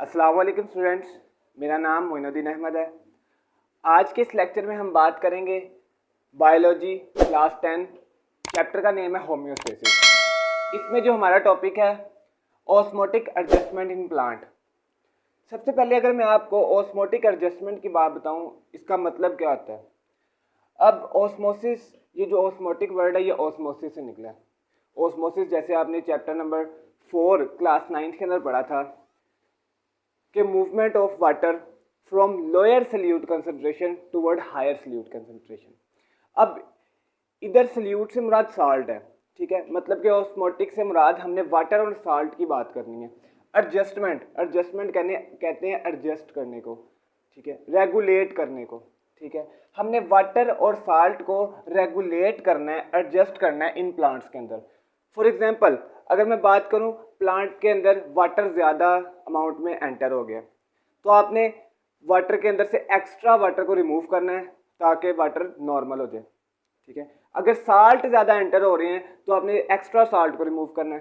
अस्सलाम वालेकुम स्टूडेंट्स, मेरा नाम मोइनुद्दीन अहमद है। आज के इस लेक्चर में हम बात करेंगे बायोलॉजी क्लास 10। चैप्टर का नेम है होम्योस्टेसिस। इसमें जो हमारा टॉपिक है ऑस्मोटिक एडजस्टमेंट इन प्लांट। सबसे पहले अगर मैं आपको ऑस्मोटिक एडजस्टमेंट की बात बताऊं, इसका मतलब क्या होता है। अब ऑस्मोसिस, ये जो ऑस्मोटिक वर्ड है ये ऑस्मोसिस से निकला है। ऑस्मोसिस जैसे आपने चैप्टर नंबर 4 क्लास 9 के अंदर पढ़ा था कि movement of water from lower solute concentration toward higher solute concentration. अब इधर सल्यूट से मुराद साल्ट है, ठीक है, मतलब कि ऑस्मोटिक से मुराद हमने वाटर और साल्ट की बात करनी है। एडजस्टमेंट कहते हैं एडजस्ट करने को, ठीक है, रेगुलेट करने को, ठीक है। हमने वाटर और साल्ट को रेगुलेट करना है, एडजस्ट करना है इन प्लांट्स के अंदर। फॉर एग्जांपल अगर मैं बात करूं, प्लांट के अंदर वाटर ज़्यादा अमाउंट में एंटर हो गया तो आपने वाटर के अंदर से एक्स्ट्रा वाटर को रिमूव करना है ताकि वाटर नॉर्मल हो जाए, ठीक है। अगर साल्ट ज़्यादा एंटर हो रहे हैं तो आपने एक्स्ट्रा साल्ट को रिमूव करना है,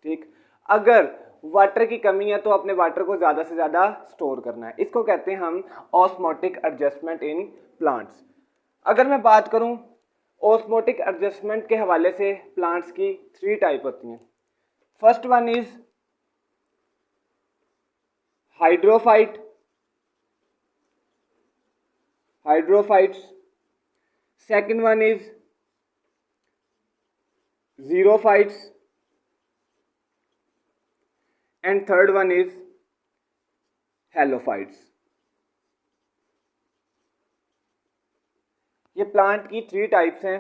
ठीक। अगर वाटर की कमी है तो अपने वाटर को ज़्यादा से ज़्यादा स्टोर करना है। इसको कहते हैं हम ऑस्मोटिक एडजस्टमेंट इन प्लांट्स। अगर मैं बात करूं ऑस्मोटिक एडजस्टमेंट के हवाले से, प्लांट्स की 3 टाइप होती हैं। First one is hydrophytes, second one is xerophytes and third one is halophytes. ये प्लांट की 3 टाइप्स हैं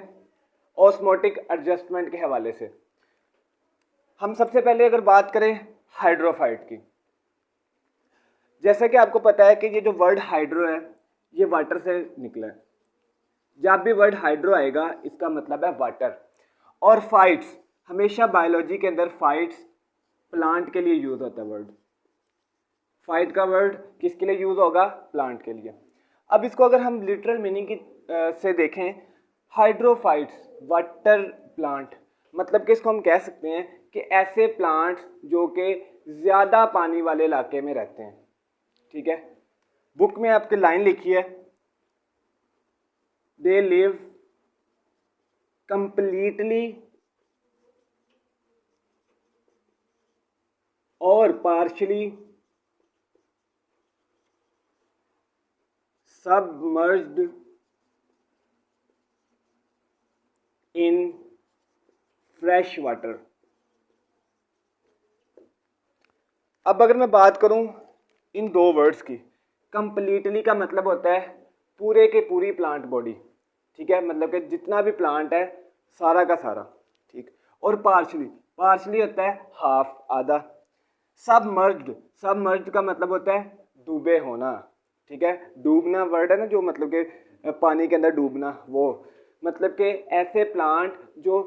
ऑस्मोटिक एडजस्टमेंट के हवाले से। हम सबसे पहले अगर बात करें हाइड्रोफाइट की, जैसा कि आपको पता है कि ये जो वर्ड हाइड्रो है ये वाटर से निकला है। जब भी वर्ड हाइड्रो आएगा इसका मतलब है वाटर। और फाइट्स, हमेशा बायोलॉजी के अंदर फाइट्स प्लांट के लिए यूज होता है। वर्ड फाइट का वर्ड किसके लिए यूज होगा? प्लांट के लिए। अब इसको अगर हम लिटरल मीनिंग की से देखें, हाइड्रोफाइट्स वाटर प्लांट, मतलब कि इसको हम कह सकते हैं कि ऐसे प्लांट्स जो कि ज़्यादा पानी वाले इलाके में रहते हैं, ठीक है। बुक में आपकी लाइन लिखी है, दे लिव कंप्लीटली और partially submerged in fresh water. अब अगर मैं बात करूं इन 2 वर्ड्स की, कंप्लीटली का मतलब होता है पूरे के पूरी प्लांट बॉडी, ठीक है, मतलब कि जितना भी प्लांट है सारा का सारा, ठीक। और पार्शली होता है हाफ, आधा। सबमर्ज्ड का मतलब होता है डूबे होना, ठीक है। डूबना वर्ड है ना, जो मतलब कि पानी के अंदर डूबना, वो मतलब कि ऐसे प्लांट जो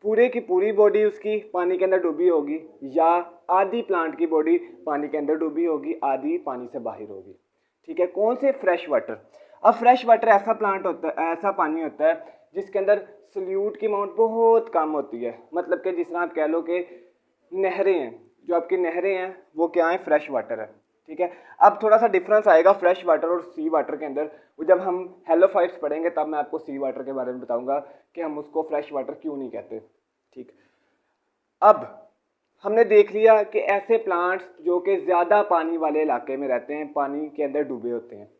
पूरे की पूरी बॉडी उसकी पानी के अंदर डूबी होगी, या आधी प्लांट की बॉडी पानी के अंदर डूबी होगी, आधी पानी से बाहर होगी, ठीक है। कौन से? Fresh water. अब फ्रेश वाटर ऐसा प्लांट होता है, ऐसा पानी होता है जिसके अंदर सल्यूट की अमाउंट बहुत कम होती है। मतलब कि जिस तरह आप कह लो कि नहरें हैं, जो आपकी नहरें हैं वो क्या है? फ्रेश वाटर है, ठीक है। अब थोड़ा सा डिफरेंस आएगा फ्रेश वाटर और सी वाटर के अंदर। जब हम हेलोफाइट्स पढ़ेंगे तब मैं आपको सी वाटर के बारे में बताऊंगा कि हम उसको फ्रेश वाटर क्यों नहीं कहते, ठीक। अब हमने देख लिया कि ऐसे प्लांट्स जो कि ज़्यादा पानी वाले इलाके में रहते हैं, पानी के अंदर डूबे होते हैं,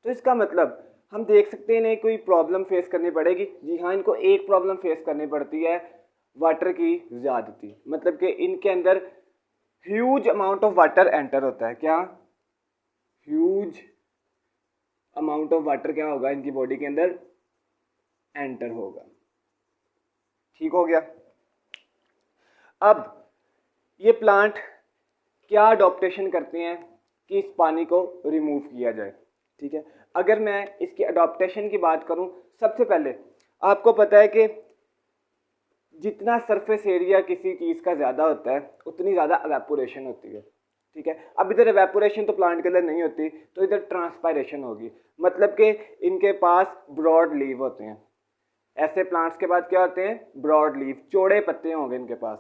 तो इसका मतलब हम देख सकते हैं इन्हें कोई प्रॉब्लम फेस करनी पड़ेगी। जी हाँ, इनको एक प्रॉब्लम फेस करनी पड़ती है, वाटर की ज़्यादती। मतलब कि इनके अंदर huge amount of water enter होता है। क्या? ह्यूज अमाउंट ऑफ वाटर क्या होगा? इनकी बॉडी के अंदर एंटर होगा, ठीक हो गया। अब ये प्लांट क्या अडॉप्टेशन करते हैं कि इस पानी को रिमूव किया जाए, ठीक है। अगर मैं इसकी अडॉप्टेशन की बात करूं, सबसे पहले आपको पता है कि जितना सरफेस एरिया किसी चीज़ का ज़्यादा होता है उतनी ज़्यादा एवेपोरेशन होती है, ठीक है। अब इधर एवेपोरेशन तो प्लांट के अंदर नहीं होती, तो इधर ट्रांसपायरेशन होगी। मतलब कि इनके पास ब्रॉड लीव होते हैं। ऐसे प्लांट्स के पास क्या होते हैं? ब्रॉड लीफ, चौड़े पत्ते होंगे इनके पास,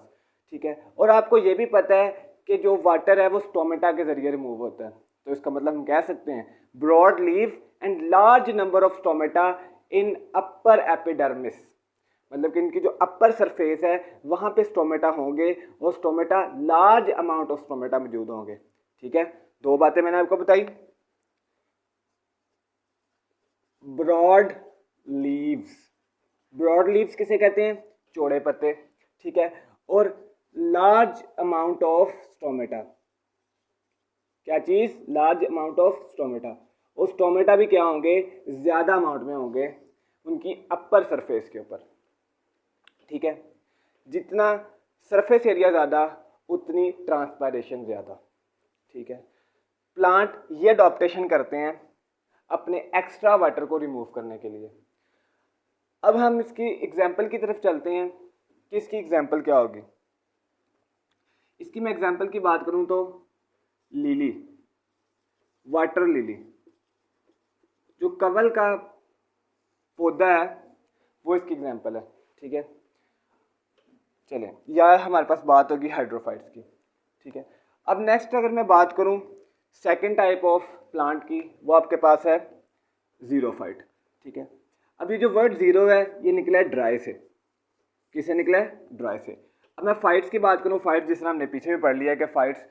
ठीक है। और आपको ये भी पता है कि जो वाटर है वो स्टोमेटा के ज़रिए रिमूव होता है। तो इसका मतलब हम कह सकते हैं broad leave and large number of stomata in upper epidermis, मतलब कि इनकी जो अपर सरफेस है वहाँ पे स्टोमेटा होंगे और stomata large amount of stomata मौजूद होंगे। ठीक है, दो बातें मैंने आपको बताई। ब्रॉड लीव्स, ब्रॉड लीव्स किसे कहते हैं? चौड़े पत्ते। ठीक है, और लार्ज अमाउंट ऑफ स्टोमेटा, क्या चीज? Large amount of stomata. और स्टोमेटा भी क्या होंगे? ज्यादा अमाउंट में होंगे उनकी अपर सरफेस के ऊपर। ठीक है, जितना सरफेस एरिया ज़्यादा उतनी ट्रांसपायरेशन ज़्यादा। ठीक है, प्लांट ये अडॉप्टेशन करते हैं अपने एक्स्ट्रा वाटर को रिमूव करने के लिए। अब हम इसकी एग्जाम्पल की तरफ चलते हैं कि इसकी एग्जाम्पल क्या होगी। इसकी मैं एग्जाम्पल की बात करूं तो लिली, वाटर लिली, जो कवल का पौधा है वो इसकी एग्जाम्पल है। ठीक है, चलें, या हमारे पास बात होगी हाइड्रोफाइट्स की। ठीक है, अब नेक्स्ट अगर मैं बात करूं सेकंड टाइप ऑफ प्लांट की, वो आपके पास है जीरोफाइट। ठीक है, अब ये जो वर्ड जीरो है ये निकला है ड्राई से। किसे निकला है? ड्राई से। अब मैं फाइट्स की बात करूं, फाइट्स जिस तरह हमने पीछे में पढ़ लिया है कि फाइट्स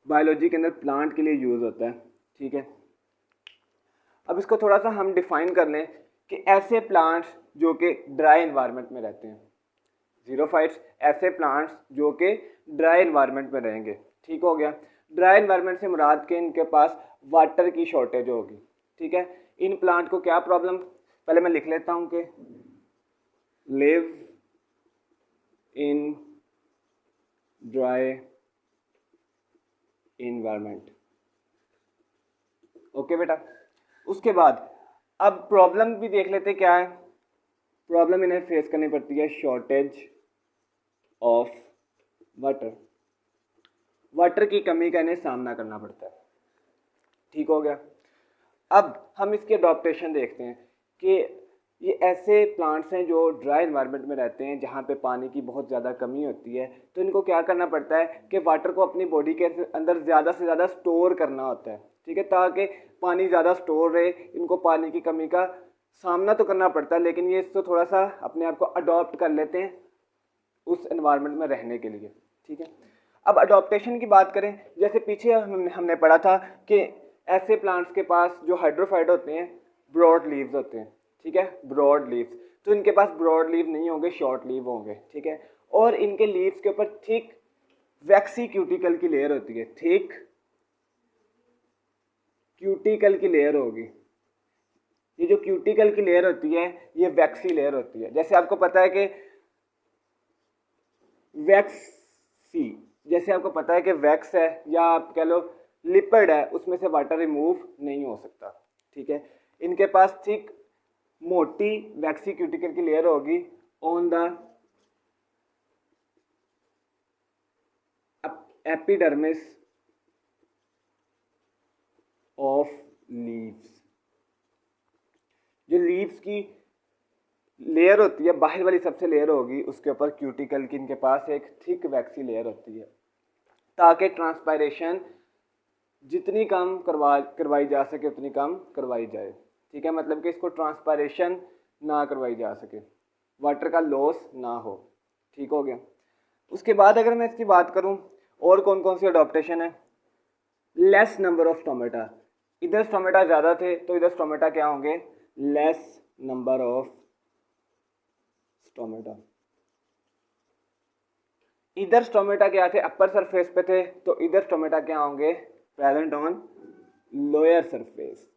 बायोलॉजी के अंदर प्लांट के लिए यूज होता है। ठीक है, अब इसको थोड़ा सा हम डिफाइन कर लें कि ऐसे प्लांट्स जो कि ड्राई एनवायरनमेंट में रहते हैं। जीरोफाइट्स ऐसे प्लांट्स जो कि ड्राई एनवायरनमेंट में रहेंगे। ठीक हो गया, ड्राई एनवायरनमेंट से मुराद के इनके पास वाटर की शॉर्टेज होगी। ठीक है, इन प्लांट को क्या प्रॉब्लम, पहले मैं लिख लेता हूं कि live in dry environment. Okay बेटा, उसके बाद अब प्रॉब्लम भी देख लेते क्या है। प्रॉब्लम इन्हें फेस करनी पड़ती है शॉर्टेज ऑफ वाटर, वाटर की कमी का इन्हें सामना करना पड़ता है। ठीक हो गया, अब हम इसकी अडॉप्टेशन देखते हैं कि ये ऐसे प्लांट्स हैं जो ड्राई एनवायरनमेंट में रहते हैं जहाँ पे पानी की बहुत ज़्यादा कमी होती है। तो इनको क्या करना पड़ता है कि वाटर को अपनी बॉडी के अंदर ज़्यादा से ज़्यादा स्टोर करना होता है। ठीक है, ताकि पानी ज़्यादा स्टोर रहे। इनको पानी की कमी का सामना तो करना पड़ता है, लेकिन ये इसको थोड़ा सा अपने आप को अडॉप्ट कर लेते हैं उस एनवायरनमेंट में रहने के लिए। ठीक है, अब अडॉप्टेशन की बात करें, जैसे पीछे हमने पढ़ा था कि ऐसे प्लांट्स के पास जो हाइड्रोफाइट होते हैं ब्रॉड लीव्स होते हैं। ठीक है, ब्रॉड लीव्स, तो इनके पास ब्रॉड लीव नहीं होंगे, शॉर्ट लीव होंगे। ठीक है, और इनके लीव्स के ऊपर थिक वैक्सी क्यूटिकल की लेयर होती है। थिक क्यूटिकल की लेयर होगी। ये जो क्यूटिकल की लेयर होती है ये वैक्सी लेयर होती है। जैसे आपको पता है कि वैक्सी, जैसे आपको पता है कि वैक्स है या आप कह लो लिपिड है, उसमें से वाटर रिमूव नहीं हो सकता। ठीक है, इनके पास थिक मोटी वैक्सी क्यूटिकल की लेयर होगी on the epidermis of leaves. जो लीव्स की लेयर होती है, बाहर वाली सबसे लेयर होगी, उसके ऊपर क्यूटिकल की इनके पास एक थिक वैक्सी लेयर होती है, ताकि ट्रांसपायरेशन जितनी कम करवाई जा सके उतनी कम करवाई जाए। ठीक है, मतलब कि इसको ट्रांसपायरेशन ना करवाई जा सके, वाटर का लॉस ना हो। ठीक हो गया, उसके बाद अगर मैं इसकी बात करूं और कौन कौन सी अडॉप्टेशन है। लेस नंबर ऑफ स्टोमेटा, इधर स्टोमेटा ज़्यादा थे तो इधर स्टोमेटा क्या होंगे? Less number of stomata. इधर स्टोमेटा क्या थे? अपर सरफेस पे थे, तो इधर स्टोमेटा क्या होंगे? Present on lower surface,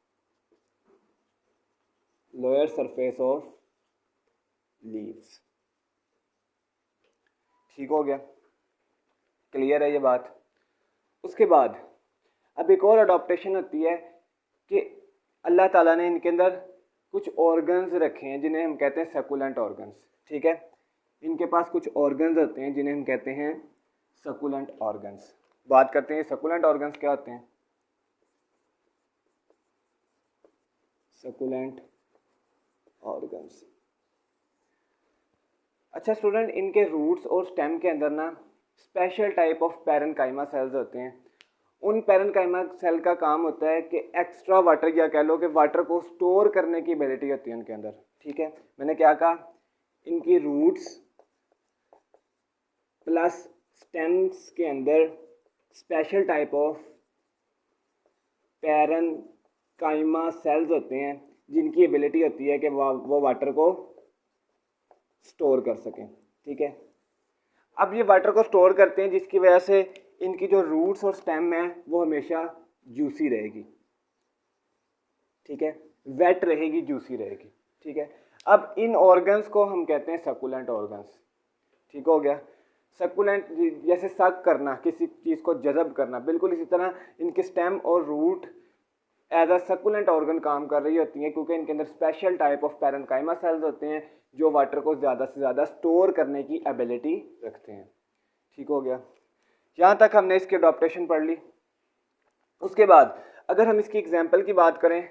lower surface of leaves. ठीक हो गया, क्लियर है ये बात। उसके बाद अब एक और अडॉप्टेशन होती है कि अल्लाह ताला ने इनके अंदर कुछ ऑर्गन्स रखे हैं जिन्हें हम कहते हैं सकुलेंट ऑर्गन्स। ठीक है, इनके पास कुछ ऑर्गन्स होते हैं जिन्हें हम कहते हैं सकुलेंट ऑर्गन्स। बात करते हैं सकुलेंट ऑर्गन्स क्या होते हैं। सकुलेंट ऑर्गन्स, अच्छा स्टूडेंट, इनके रूट्स और स्टेम के अंदर ना special type of parenchyma cells होते हैं। उन पैरेनकाइमा सेल का काम होता है कि एक्स्ट्रा वाटर, या कह लो कि वाटर को स्टोर करने की एबिलिटी होती है उनके अंदर। ठीक है, मैंने क्या कहा, इनकी रूट्स प्लस स्टेम्स के अंदर special type of parenchyma cells होते हैं जिनकी एबिलिटी होती है कि वो वाटर को स्टोर कर सकें। ठीक है, अब ये वाटर को स्टोर करते हैं जिसकी वजह से इनकी जो रूट्स और स्टेम है वो हमेशा जूसी रहेगी। ठीक है, वेट रहेगी, जूसी रहेगी। ठीक है, अब इन ऑर्गन्स को हम कहते हैं सकुलेंट ऑर्गन्स। ठीक हो गया, सकुलेंट जैसे सक करना, किसी चीज़ को जज़ब करना, बिल्कुल इसी तरह इनके स्टेम और root as a succulent organ काम कर रही होती हैं, क्योंकि इनके अंदर special type of parenchyma cells होते हैं जो वाटर को ज़्यादा से ज़्यादा स्टोर करने की एबिलिटी रखते हैं। ठीक हो गया, यहाँ तक हमने इसकी अडॉप्टेशन पढ़ ली। उसके बाद अगर हम इसकी एग्जाम्पल की बात करें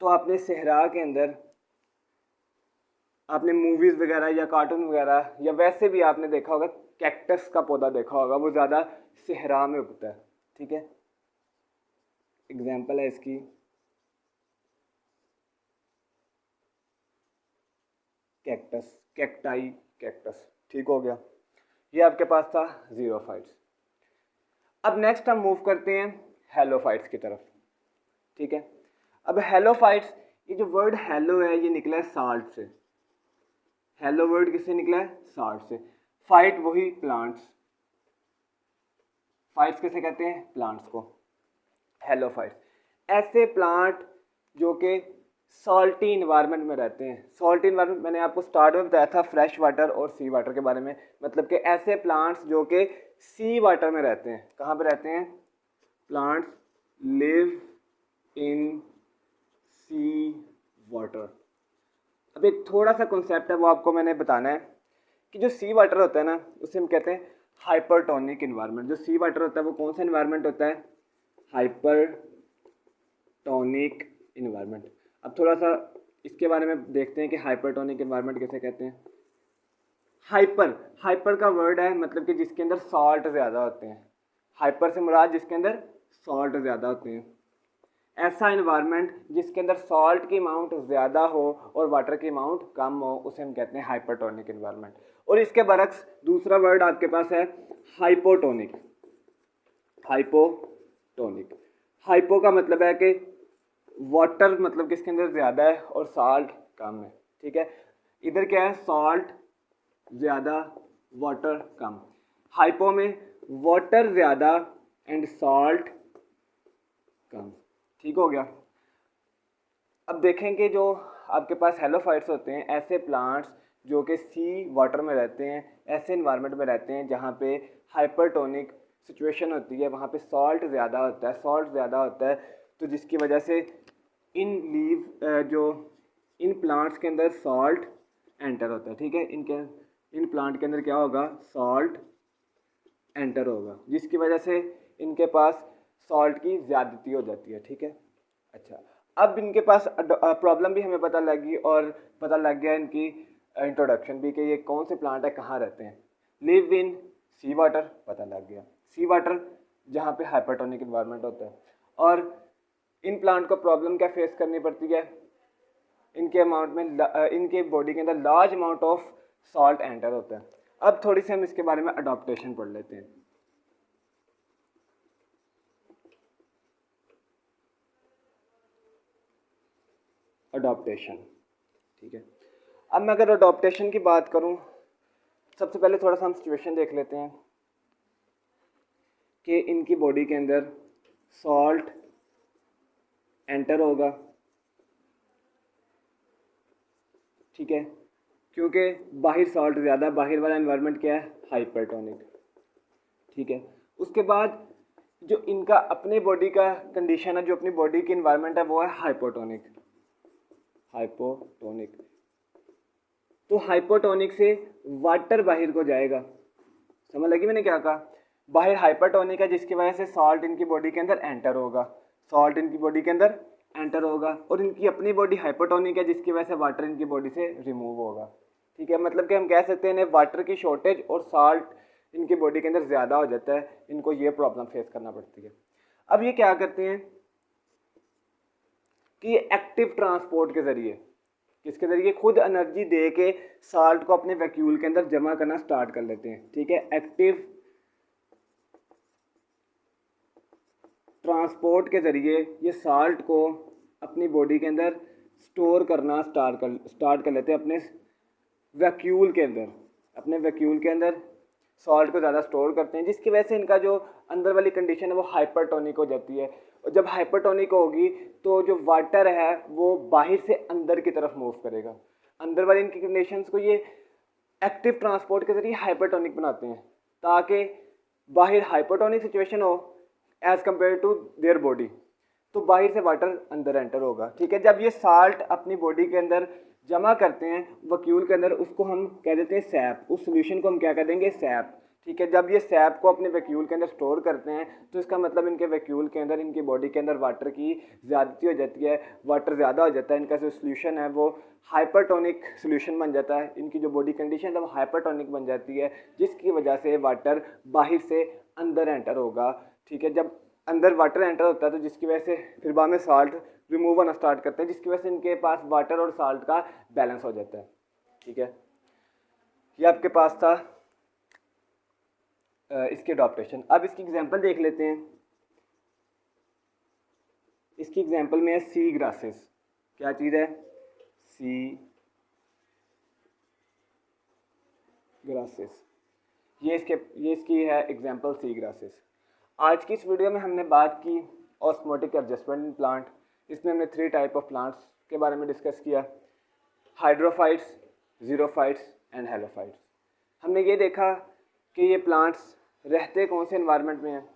तो आपने सहरा के अंदर आपने मूवीज़ वगैरह या कार्टून वगैरह या वैसे भी आपने देखा होगा कैक्टस का पौधा देखा होगा, वो ज़्यादा सहरा में उगता है। ठीक है, एग्जाम्पल है इसकी कैक्टस, कैक्टाई, कैक्टस। ठीक हो गया, ये आपके पास था ज़ीरोफाइट्स। अब नेक्स्ट हम मूव करते हैं हेलोफाइट्स की तरफ। ठीक है, अब हेलोफाइट्स, ये जो वर्ड हेलो है ये निकला है साल्ट से। हेलो वर्ड किससे निकला है? साल्ट से। फाइट वही प्लांट्स, फाइट्स किसे कहते हैं? प्लांट्स को। हेलोफाइट्स ऐसे प्लांट जो कि सॉल्टी इन्वायरमेंट में रहते हैं। सॉल्टी इन्वायरमेंट मैंने आपको स्टार्ट में बताया था फ्रेश वाटर और सी वाटर के बारे में, मतलब कि ऐसे प्लांट्स जो कि सी वाटर में रहते हैं। कहाँ पे रहते हैं? Plants live in sea water. अब एक थोड़ा सा कॉन्सेप्ट है वो आपको मैंने बताना है कि जो सी वाटर होता है ना उसे हम कहते हैं हाइपरटोनिक इन्वायरमेंट। जो सी वाटर होता है वो कौन सा इन्वायरमेंट होता है? Hypertonic environment. अब थोड़ा सा इसके बारे में देखते हैं कि हाइपरटोनिक इन्वायरमेंट किसे कहते हैं। हाइपर का वर्ड है मतलब कि जिसके अंदर सॉल्ट ज़्यादा होते हैं। हाइपर से मुराद जिसके अंदर सॉल्ट ज़्यादा होते हैं। ऐसा इन्वायरमेंट जिसके अंदर सॉल्ट की अमाउंट ज़्यादा हो और वाटर की अमाउंट कम हो उसे हम कहते हैं हाइपरटोनिक इन्वायरमेंट। और इसके बरक्स दूसरा वर्ड आपके पास है हाइपोटोनिक। हाइपोटोनिक, हाइपो का मतलब है कि वाटर मतलब किसके अंदर ज़्यादा है और सॉल्ट कम है। ठीक है, इधर क्या है? सॉल्ट ज़्यादा वाटर कम। हाइपो में वाटर ज़्यादा एंड सॉल्ट कम। ठीक हो गया। अब देखेंगे जो आपके पास हेलोफाइट्स होते हैं ऐसे प्लांट्स जो कि सी वाटर में रहते हैं, ऐसे इन्वायरमेंट में रहते हैं जहाँ पे हाइपरटोनिक सिचुएशन होती है, वहाँ पे सॉल्ट ज़्यादा होता है। सॉल्ट ज़्यादा होता है तो जिसकी वजह से इन प्लांट्स के अंदर सॉल्ट एंटर होता है। ठीक है, इन प्लांट के अंदर क्या होगा? सॉल्ट एंटर होगा, जिसकी वजह से इनके पास सॉल्ट की ज़्यादती हो जाती है। ठीक है, अच्छा, अब इनके पास प्रॉब्लम भी हमें पता लगी और पता लग गया इनकी इंट्रोडक्शन भी कि ये कौन से प्लांट है, कहाँ रहते हैं। लिव इन सी वाटर पता लग गया, सी वाटर जहाँ पे हाइपरटोनिक इन्वायरमेंट होता है। और इन प्लांट को प्रॉब्लम क्या फेस करनी पड़ती है? इनके अमाउंट में इनके बॉडी के अंदर large amount of salt enter होता है। अब थोड़ी सी हम इसके बारे में अडॉप्टेशन पढ़ लेते हैं। अडॉप्टेशन, ठीक है। अब मैं अगर अडॉप्टेशन की बात करूं, सबसे पहले थोड़ा सा हम सिचुएशन देख लेते हैं कि इनकी बॉडी के अंदर सॉल्ट एंटर होगा। ठीक है, क्योंकि बाहर सॉल्ट ज़्यादा, बाहर वाला एनवायरनमेंट क्या है? हाइपरटोनिक। ठीक है, उसके बाद जो इनका अपने बॉडी का कंडीशन है, जो अपनी बॉडी की एनवायरनमेंट है वो है हाइपोटोनिक। हाइपोटोनिक, तो हाइपोटोनिक से वाटर बाहर को जाएगा। समझ लगी मैंने क्या कहा? बाहर हाइपरटोनिक है जिसकी वजह से सॉल्ट इनकी बॉडी के अंदर एंटर होगा, सॉल्ट इनकी बॉडी के अंदर एंटर होगा। और इनकी अपनी बॉडी हाइपोटोनिक है जिसकी वजह से वाटर इनकी बॉडी से रिमूव होगा। ठीक है, मतलब कि हम कह सकते हैं इन्हें वाटर की शॉर्टेज और सॉल्ट इनकी बॉडी के अंदर ज़्यादा हो जाता है, इनको ये प्रॉब्लम फेस करना पड़ती है। अब ये क्या करते हैं कि एक्टिव ट्रांसपोर्ट के ज़रिए, किसके ज़रिए, खुद एनर्जी दे के साल्ट को अपने वैक्यूल के अंदर जमा करना स्टार्ट कर लेते हैं। ठीक है, एक्टिव ट्रांसपोर्ट के ज़रिए ये साल्ट को अपनी बॉडी के अंदर स्टोर करना स्टार्ट कर लेते हैं अपने वैक्यूल के अंदर। अपने वैक्यूल के अंदर सॉल्ट को ज़्यादा स्टोर करते हैं, जिसकी वजह से इनका जो अंदर वाली कंडीशन है वो हाइपरटोनिक हो जाती है। और जब हाइपरटोनिक होगी तो जो वाटर है वो बाहर से अंदर की तरफ मूव करेगा। अंदर वाली इनकी कंडीशंस को ये एक्टिव ट्रांसपोर्ट के ज़रिए हाइपरटोनिक बनाते हैं, ताकि बाहर हाइपरटोनिक सिचुएशन हो as compare to their body, तो बाहर से वाटर अंदर एंटर होगा। ठीक है, जब ये साल्ट अपनी बॉडी के अंदर जमा करते हैं वैक्यूल के अंदर, उसको हम कह देते हैं सैप। उस सोल्यूशन को हम क्या कह देंगे, सैप। ठीक है, जब ये सैप को अपने वैक्यूल के अंदर स्टोर करते हैं तो इसका मतलब इनके वैक्यूल के अंदर, इनकी बॉडी के अंदर वाटर की ज़्यादती हो जाती है, वाटर ज़्यादा हो जाता है, इनका जो सोल्यूशन है वो हाइपरटोनिक सोल्यूशन बन जाता है। इनकी जो बॉडी कंडीशन है वो हाइपरटोनिक बन जाती है, जिसकी वजह से वाटर बाहर से अंदर एंटर होगा। ठीक है, जब अंदर वाटर एंटर होता है तो जिसकी वजह से फिर बाद में साल्ट रिमूव होना स्टार्ट करते हैं, जिसकी वजह से इनके पास वाटर और साल्ट का बैलेंस हो जाता है। ठीक है, ये आपके पास था इसके अडॉप्टेशन। अब इसकी एग्जांपल देख लेते हैं। इसकी एग्जांपल में है सी ग्रासेस। क्या चीज़ है, सी ग्रासेस। ये इसकी है एग्जांपल, सी ग्रासेस। आज की इस वीडियो में हमने बात की ऑस्मोटिक एडजस्टमेंट इन प्लांट। इसमें हमने 3 टाइप ऑफ प्लांट्स के बारे में डिस्कस किया, हाइड्रोफाइट्स, जीरोफाइट्स एंड हेलोफाइट्स। हमने ये देखा कि ये प्लांट्स रहते कौन से एनवायरनमेंट में हैं,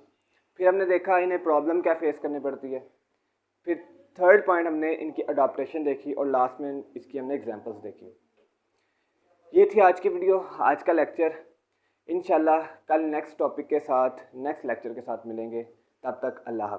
फिर हमने देखा इन्हें प्रॉब्लम क्या फेस करनी पड़ती है, फिर थर्ड पॉइंट हमने इनकी अडॉप्टेशन देखी, और लास्ट में इसकी हमने एग्जांपल्स देखी। ये थी आज की वीडियो, आज का लेक्चर। इंशाल्लाह कल नेक्स्ट टॉपिक के साथ, नेक्स्ट लेक्चर के साथ मिलेंगे। तब तक अल्लाह हाफ़िज़।